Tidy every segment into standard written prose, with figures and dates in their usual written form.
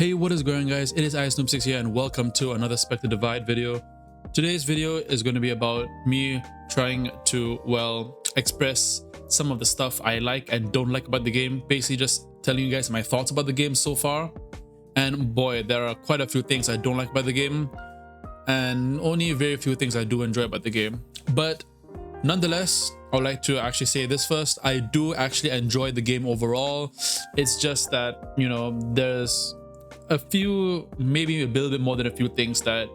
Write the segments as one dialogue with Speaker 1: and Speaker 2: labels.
Speaker 1: Hey, what is going on, guys? It is iSnoop6 here and welcome to another Spectre Divide video. Today's video is going to be about me trying to, well, express some of the stuff I like and don't like about the game. Basically just telling you guys my thoughts about the game so far. And boy, there are quite a few things I don't like about the game and only very few things I do enjoy about the game. But nonetheless, I would like to actually say this first. I do actually enjoy the game overall. It's just that, you know, there's a few, maybe a little bit more than a few things that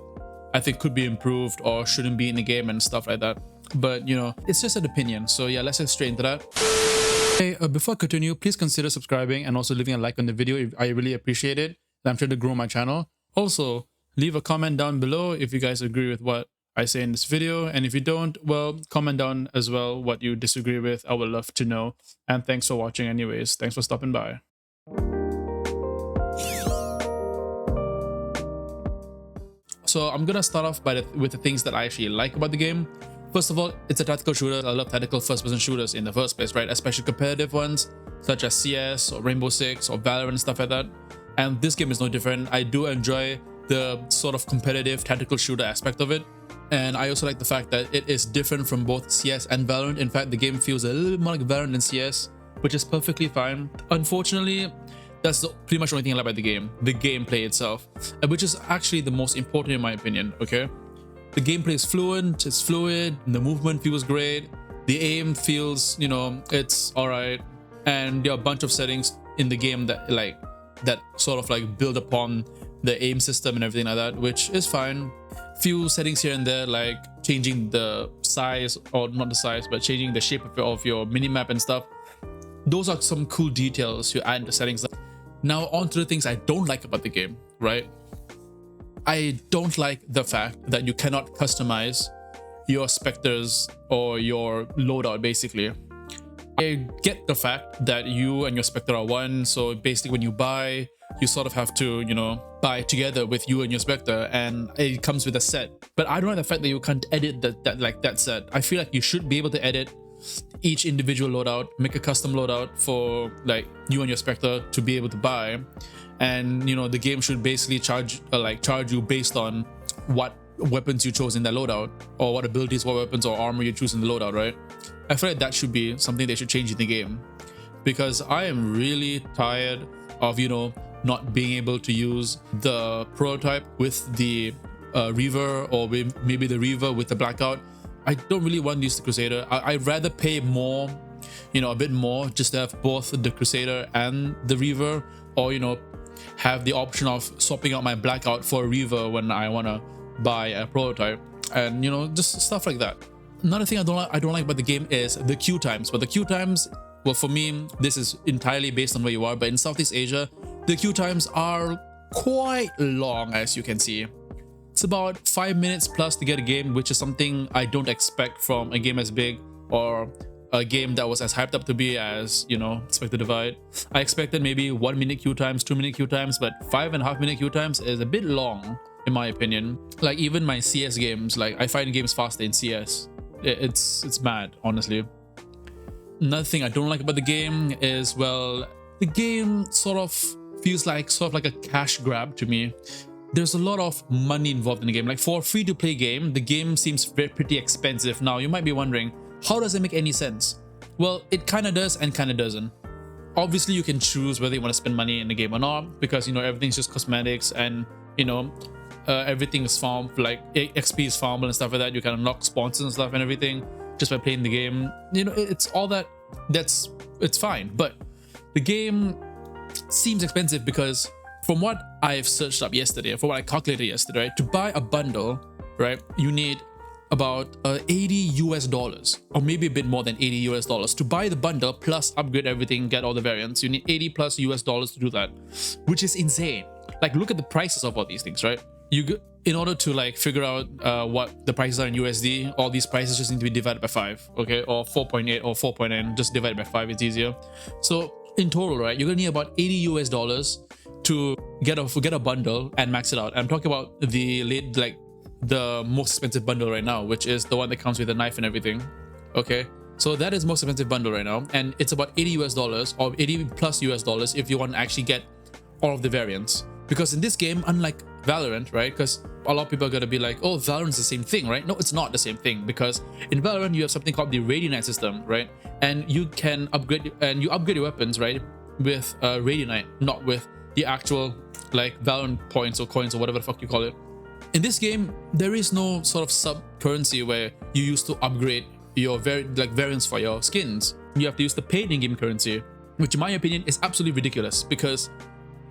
Speaker 1: I think could be improved or shouldn't be in the game and stuff like that. But you know, it's just an opinion. So yeah, let's get straight into that. Hey, before I continue, please consider subscribing and also leaving a like on the video. I really appreciate it. I'm trying to grow my channel. Also, leave a comment down below if you guys agree with what I say in this video. And if you don't, well, comment down as well what you disagree with. I would love to know. And thanks for watching anyways. Thanks for stopping by. So I'm gonna start off with the things that I actually like about the game. First of all, it's a tactical shooter. I love tactical first-person shooters in the first place, right? Especially competitive ones such as CS or Rainbow Six or Valorant and stuff like that. And this game is no different. I do enjoy the sort of competitive tactical shooter aspect of it. And I also like the fact that it is different from both CS and Valorant. In fact, the game feels a little bit more like Valorant than CS, which is perfectly fine. Unfortunately, that's pretty much the only thing I like about the game, the gameplay itself, which is actually the most important in my opinion, okay? The gameplay is fluent, it's fluid, the movement feels great, the aim feels, you know, it's alright, and there are a bunch of settings in the game that sort of build upon the aim system and everything like that, which is fine. Few settings here and there, like changing the size, or not the size, but changing the shape of your minimap and stuff. Those are some cool details you add to settings. Now on to the things I don't like about the game, right? I don't like the fact that you cannot customize your Spectres or your loadout, basically. I get the fact that you and your Spectre are one, so basically when you buy, you sort of have to, you know, buy together with you and your Spectre, and it comes with a set. But I don't like the fact that you can't edit that set. I feel like you should be able to edit each individual loadout, make a custom loadout for like you and your Spectre to be able to buy, and you know the game should basically charge you based on what weapons you chose in that loadout, or what abilities, what weapons or armor you choose in the loadout, right? I feel like that should be something they should change in the game, because I am really tired of, you know, not being able to use the prototype with the Reaver, or maybe the Reaver with the Blackout. I don't really want to use the Crusader. I'd rather pay more, you know, a bit more, just to have both the Crusader and the Reaver, or, you know, have the option of swapping out my Blackout for a Reaver when I want to buy a prototype, and you know, just stuff like that. Another thing I don't like about the game is the queue times. But the queue times, well, for me, this is entirely based on where you are, but in Southeast Asia, the queue times are quite long, as you can see. It's about 5 minutes plus to get a game, which is something I don't expect from a game as big, or a game that was as hyped up to be as, you know, Spectre Divide. I expected maybe 1 minute queue times, 2 minute queue times, but 5.5 minute queue times is a bit long, in my opinion. Like even my CS games, like I find games faster in CS. It's mad, honestly. Another thing I don't like about the game is, well, the game sort of feels like a cash grab to me. There's a lot of money involved in the game. Like for a free-to-play game, the game seems pretty expensive. Now you might be wondering, how does it make any sense? Well, it kind of does and kind of doesn't. Obviously, you can choose whether you want to spend money in the game or not, because you know everything's just cosmetics, and you know everything is farmed, like XP is farmable and stuff like that. You can unlock sponsors and stuff and everything just by playing the game. You know, it's all that. It's fine, but the game seems expensive because, from what I've searched up yesterday, from what I calculated yesterday, right, to buy a bundle, right, you need about $80 US, or maybe a bit more than $80 US to buy the bundle plus upgrade everything, get all the variants. You need $80 plus US to do that, which is insane. Like, look at the prices of all these things, right? In order to like figure out what the prices are in USD, all these prices just need to be divided by 5, okay, or 4.8 or 4.9, just divide by 5, it's easier. So in total, right, you're gonna need about $80 US to get a bundle and max it out. I'm talking about the most expensive bundle right now, which is the one that comes with a knife and everything. Okay, so that is most expensive bundle right now, and it's about $80 US or $80 plus US if you want to actually get all of the variants. Because in this game, unlike Valorant, right? Because a lot of people are gonna be like, oh, Valorant's the same thing, right? No, it's not the same thing, because in Valorant you have something called the Radiant system, right? And you can upgrade your weapons, right, with Radiant, not with the actual like Valorant points or coins or whatever the fuck you call it. In this game, there is no sort of sub currency where you used to upgrade your variants for your skins. You have to use the paid in-game currency, which in my opinion is absolutely ridiculous, because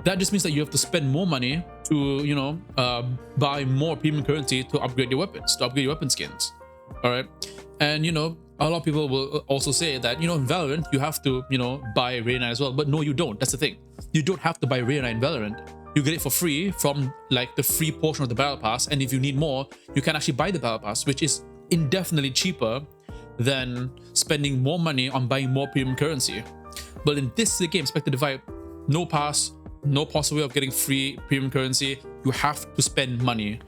Speaker 1: that just means that you have to spend more money to, you know, buy more premium currency to upgrade your weapons, to upgrade your weapon skins. All right, and you know, a lot of people will also say that, you know, in Valorant you have to, you know, buy Radiant as well, but no, you don't. That's the thing. You don't have to buy Radiant in Valorant. You get it for free from like the free portion of the battle pass, and if you need more, you can actually buy the battle pass, which is indefinitely cheaper than spending more money on buying more premium currency. But in this game, Spectre Divide, no pass, no possible way of getting free premium currency. You have to spend money,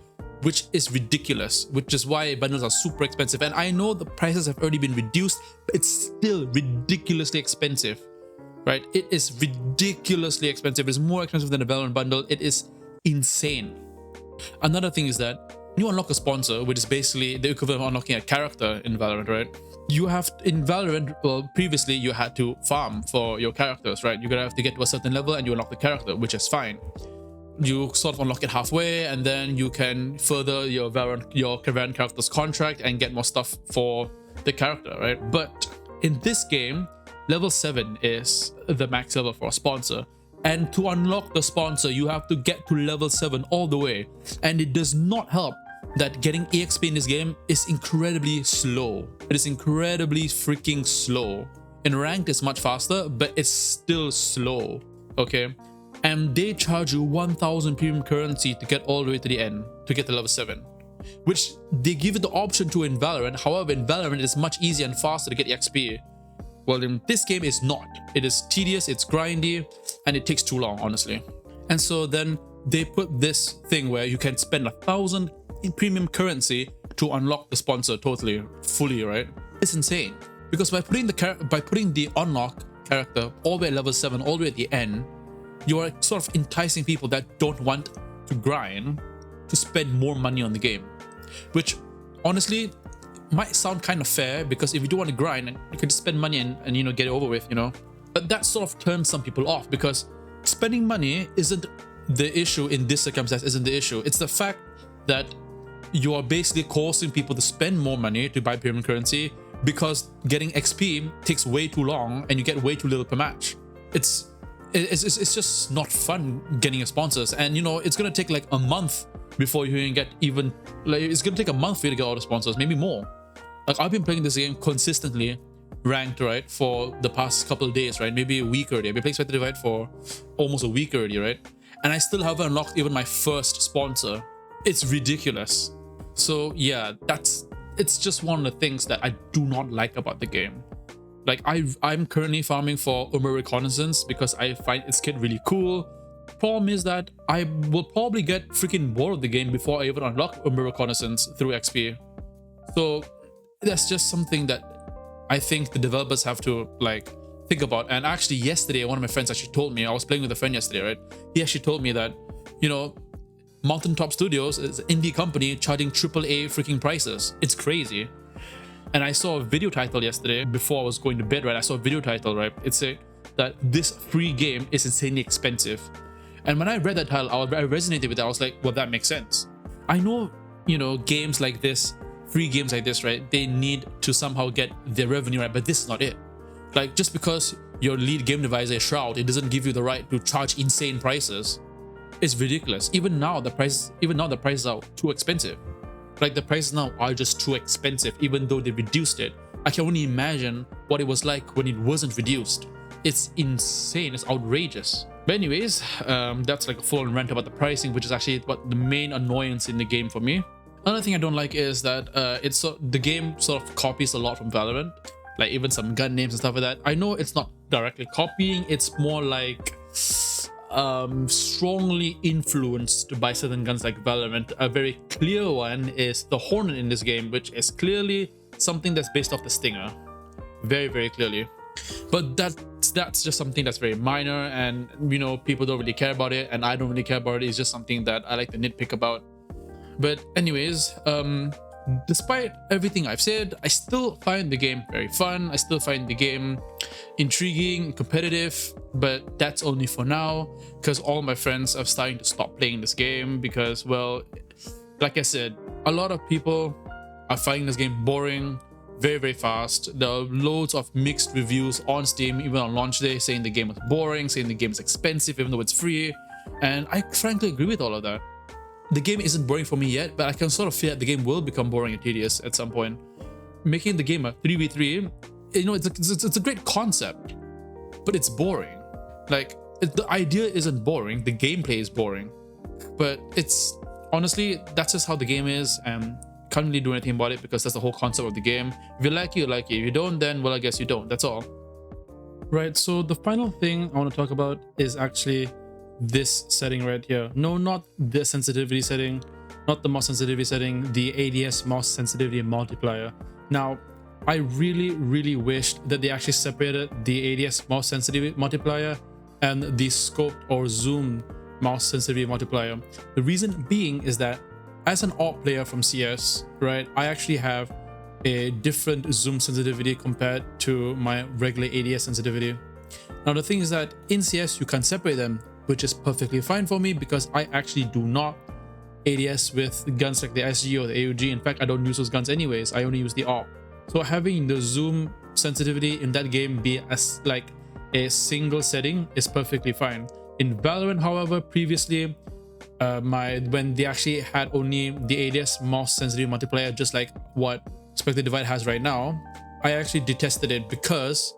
Speaker 1: which is ridiculous, which is why bundles are super expensive. And I know the prices have already been reduced, but it's still ridiculously expensive, right? It is ridiculously expensive. It's more expensive than a Valorant bundle. It is insane. Another thing is that you unlock a sponsor, which is basically the equivalent of unlocking a character in Valorant, right? You have, in Valorant, well, previously you had to farm for your characters, right? You're gonna have to get to a certain level and you unlock the character, which is fine. You sort of unlock it halfway, and then you can further your caravan character's contract and get more stuff for the character, right? But in this game, level 7 is the max level for a sponsor. And to unlock the sponsor, you have to get to level 7 all the way. And it does not help that getting EXP in this game is incredibly slow. It is incredibly freaking slow. In ranked, it's much faster, but it's still slow, okay? And they charge you 1000 premium currency to get all the way to the end, to get to level 7. Which they give you the option to in Valorant. However, in Valorant, it's much easier and faster to get EXP. Well, in this game, it's not. It is tedious, it's grindy, and it takes too long, honestly. And so then they put this thing where you can spend 1000 in premium currency to unlock the sponsor totally, fully, right? It's insane. Because by putting the unlock character all the way at level 7, all the way at the end, you are sort of enticing people that don't want to grind to spend more money on the game. Which, honestly, might sound kind of fair, because if you do want to grind, you can just spend money and you know, get it over with, you know. But that sort of turns some people off, because spending money isn't the issue in this circumstance, isn't the issue. It's the fact that you are basically causing people to spend more money to buy premium currency, because getting XP takes way too long and you get way too little per match. It's just not fun getting your sponsors, and you know, it's gonna take like a month before you can get even, like, it's gonna take a month for you to get all the sponsors, maybe more. Like, I've been playing this game consistently ranked, right, for the past couple of days, right, maybe a week already. I've been playing Spectre Divide for almost a week already, right, and I still haven't unlocked even my first sponsor. It's ridiculous. So yeah, it's just one of the things that I do not like about the game. Like, I'm currently farming for Umber Reconnaissance because I find its kit really cool. Problem is that I will probably get freaking bored of the game before I even unlock Umber Reconnaissance through XP. So that's just something that I think the developers have to like think about. And actually yesterday, one of my friends actually told me, I was playing with a friend yesterday, right? He actually told me that, you know, Mountaintop Studios is an indie company charging AAA freaking prices. It's crazy. And I saw a video title yesterday before I was going to bed, right? I saw a video title, right? It said that this free game is insanely expensive. And when I read that title, I resonated with it. I was like, well, that makes sense. I know, you know, games like this, free games like this, right? They need to somehow get their revenue right, but this is not it. Like, just because your lead game developer is Shroud, it doesn't give you the right to charge insane prices. It's ridiculous. Even now, the prices are too expensive. Like, the prices now are just too expensive, even though they reduced it. I can only imagine what it was like when it wasn't reduced. It's insane. It's outrageous. But anyways, that's like a full-on rant about the pricing, which is actually what the main annoyance in the game for me. Another thing I don't like is that the game sort of copies a lot from Valorant, like even some gun names and stuff like that. I know it's not directly copying, it's more like strongly influenced by certain guns like Valorant. A very clear one is the Hornet in this game, which is clearly something that's based off the Stinger. Very, very clearly. But that's that's just something that's very minor, and you know, people don't really care about it, and I don't really care about it. It's just something that I like to nitpick about. But anyways, despite everything I've said, I still find the game very fun. I still find the game intriguing, competitive, but that's only for now, because all my friends are starting to stop playing this game because, well, like I said, a lot of people are finding this game boring very, very fast. There are loads of mixed reviews on Steam, even on launch day, saying the game was boring, saying the game is expensive even though it's free, and I frankly agree with all of that. The game isn't boring for me yet, but I can sort of feel that the game will become boring and tedious at some point. Making the game a 3v3, you know, it's a great concept, but it's boring. Like, the idea isn't boring, the gameplay is boring. But it's, honestly, that's just how the game is, and can't really do anything about it because that's the whole concept of the game. If you like it, you like it. If you don't, then, well, I guess you don't. That's all. Right, so the final thing I want to talk about is actually this setting right here. No, not the sensitivity setting, not the mouse sensitivity setting, the ADS mouse sensitivity multiplier. Now, I really wished that they actually separated the ADS mouse sensitivity multiplier and the scoped or zoomed mouse sensitivity multiplier. The reason being is that as an AWP player from CS, right, I actually have a different zoom sensitivity compared to my regular ADS sensitivity. Now, the thing is that in CS, you can separate them, which is perfectly fine for me because I actually do not ADS with guns like the SG or the AUG. In fact, I don't use those guns anyways. I only use the AWP. So having the zoom sensitivity in that game be as like a single setting is perfectly fine. In Valorant, however, previously, when they actually had only the ADS mouse sensitivity multiplier, just like what Spectre Divide has right now, I actually detested it because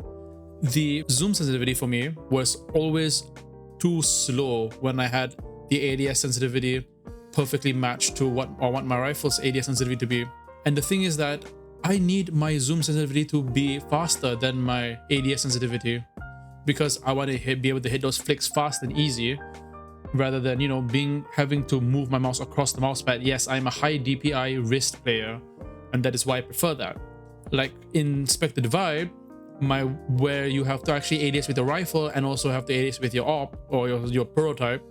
Speaker 1: the zoom sensitivity for me was always too slow when I had the ADS sensitivity perfectly matched to what I want my rifle's ADS sensitivity to be. And the thing is that I need my zoom sensitivity to be faster than my ADS sensitivity because I want to be able to hit those flicks fast and easy rather than, you know, having to move my mouse across the mouse pad. Yes, I'm a high DPI wrist player, and that is why I prefer that. Like in Spectre Divide, where you have to actually ADS with your rifle and also have to ADS with your AWP or your prototype,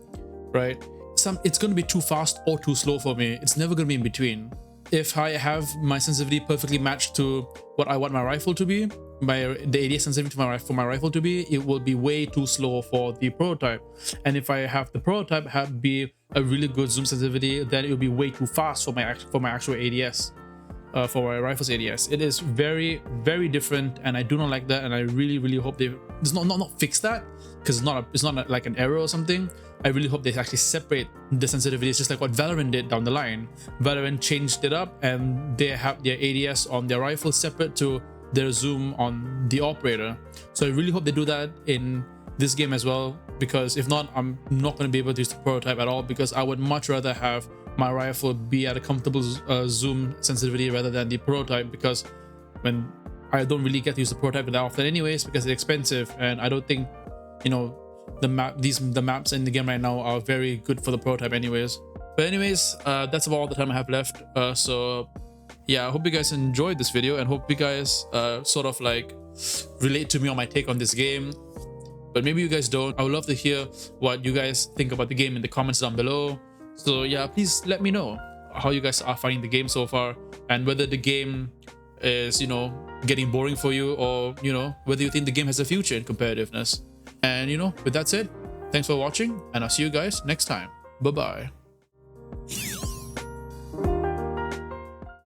Speaker 1: right? It's going to be too fast or too slow for me. It's never going to be in between. If I have my sensitivity perfectly matched to what I want my rifle to be, the ADS sensitivity for my rifle to be, it will be way too slow for the prototype. And if I have the prototype be a really good zoom sensitivity, then it will be way too fast for my actual ADS. For my rifle's ADS. It is very, very different, and I do not like that, and I really hope they not fix that, because it's not like an error or something. I really hope they actually separate the sensitivities, just like what Valorant did down the line. Valorant changed it up, and they have their ADS on their rifle separate to their zoom on the operator. So I really hope they do that in this game as well, because if not, I'm not going to be able to use the prototype at all, because I would much rather have my rifle be at a comfortable zoom sensitivity rather than the prototype, because when I don't really get to use the prototype that often anyways because it's expensive, and I don't think, you know, the maps in the game right now are very good for the prototype anyways. But anyways, that's about all the time I have left. So yeah, I hope you guys enjoyed this video and hope you guys sort of like relate to me on my take on this game. But maybe you guys don't. I would love to hear what you guys think about the game in the comments down below. So yeah, please let me know how you guys are finding the game so far, and whether the game is, you know, getting boring for you, or, you know, whether you think the game has a future in competitiveness. And, you know, with that said, thanks for watching, and I'll see you guys next time. Bye bye.